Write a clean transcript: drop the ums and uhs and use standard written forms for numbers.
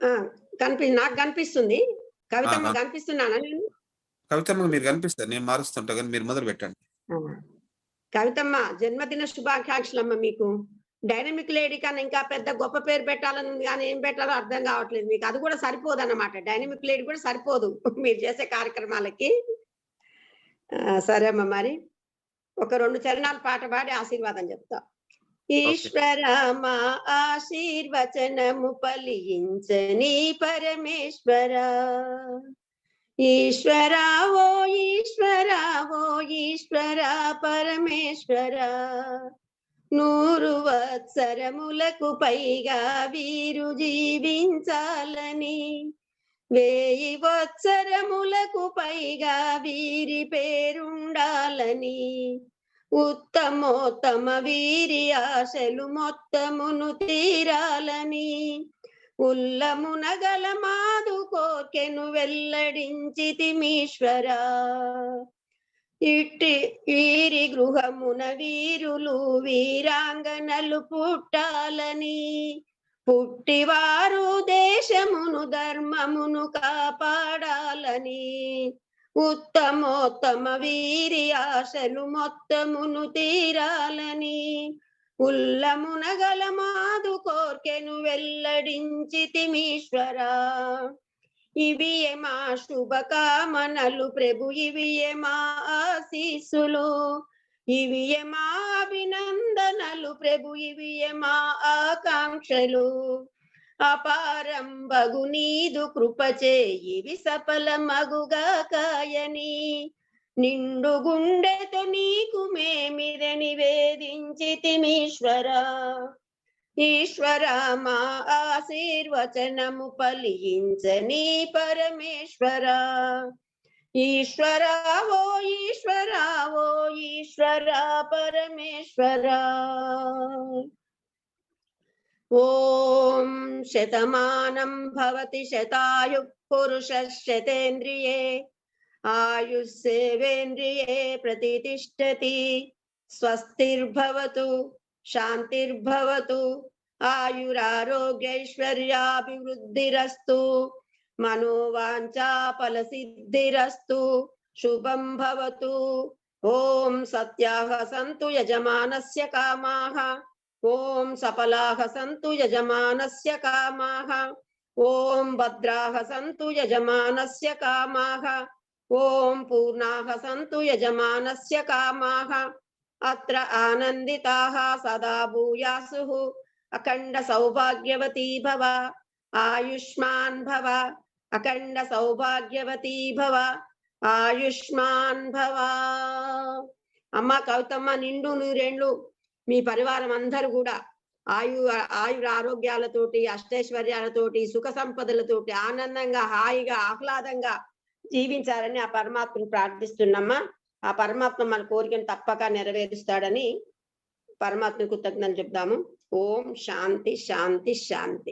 ఆ! నాకు కనిపిస్తుంది. ఆ! కవితమ్మ ఆ! కనిపిస్తున్నానా నేను? కవితమ్మకి మీరు కనిపిస్తారు. నేను మారుస్తుంటా గానీ మీరు మొదలు పెట్టండి. ఆ! కవితమ్మ జన్మదిన శుభాకాంక్షలమ్మ మీకు. డైనమిక్ లేడీ కన్నా ఇంకా పెద్ద గొప్ప పేరు పెట్టాలని ఉంది గానీ, ఏం పెట్టాలో అర్థం కావట్లేదు మీకు. అది కూడా సరిపోదన్నమాట. డైనమిక్ లేడీ కూడా సరిపోదు మీరు చేసే కార్యక్రమాలకి. సరే అమ్మ మరి. ఒక 2 చరణాలు పాట పాడి ఆశీర్వాదం చెప్తా. ఓకే. ఈశ్వర మా ఆశీర్వచనము ఫలించని పరమేశ్వరా, ఈశ్వరా ఓ ఈశ్వరా ఓ ఈశ్వరా పరమేశ్వరా, 100 వత్సరములకు పైగా వీరు జీవించాలని, 1000 వత్సరములకు పైగా వీరి పేరుండాలని, ఉత్తమోత్తమ వీరి ఆశలు మొత్తమును తీరాలని, ఉల్లమున గల మాదు కోర్కెను వెల్లడించితిమీశ్వరా, ఇట్టి వీరి గృహమున వీరులు వీరాంగనలు పుట్టాలని, పుట్టివారు దేశమును ధర్మమును కాపాడాలని, ఉత్తమోత్తమ వీరి ఆశలు మొత్తమును తీరాలని, ఉల్లమున గల మాదు కోర్కెను వెల్లడించితిమీశ్వరా, ఇవి మా శుభకామనలు ప్రభు, ఇవి మా ఆశీస్సులు, ఇవి మా అభినందనలు ప్రభు, ఇవి మా ఆకాంక్షలు, అపారం బగు నీదు కృపచే ఇవి సఫలమగుగా కాయని, నిండు గుండెతో నీకు మేమిర నివేదించితిమీశ్వరా, ఈశ్వరా మా ఆశీర్వచనము ఫలించని పరమేశ్వరా, ఈశ్వరా ఓ ఈశ్వరా ఓ ఈశ్వరా పరమేశ్వరా. ఓం శతమానం భవతి శతాయు పురుష శతేంద్రియే ఆయుస్సేవేంద్రియే ప్రతితిష్టతి, స్వస్తిర్భవతు శాంతిర్భవతు ఆయురారోగ్యైశ్వర్యాభివృద్ధిరస్తు, మనోవాంఛా ఫలసిద్ధిరస్తు, శుభం భవతు. ఓం సత్యాః సంతు యజమానస్య కామాః, ఓం సఫలాః సంతు యజమానస్య కామాః, ఓం భద్రాః సంతు యజమానస్య కామాః, ఓం పూర్ణాః సంతు యజమానస్య కామాః, అత్ర ఆనందితాః సదా భూయాసుః, అఖండ సౌభాగ్యవతీ భవ, ఆయుష్మాన్ భవ, అఖండ సౌభాగ్యవతీ భవ, ఆయుష్మాన్ భవ. అమ్మ కవితమ్మ నిండు నూరేండ్లు మీ పరివారం అందరూ కూడా ఆయుర ఆరోగ్యాలతోటి, అష్టైశ్వర్యాలతోటి, సుఖ సంపదలతోటి ఆనందంగా హాయిగా ఆహ్లాదంగా జీవించాలని ఆ పరమాత్మను ప్రార్థిస్తున్నమ్మా. ఆ పరమాత్మ మన కోరికను తప్పక నెరవేరుస్తాడని పరమాత్మ కృతజ్ఞతలు చెప్దాము. ఓం శాంతి శాంతి శాంతి.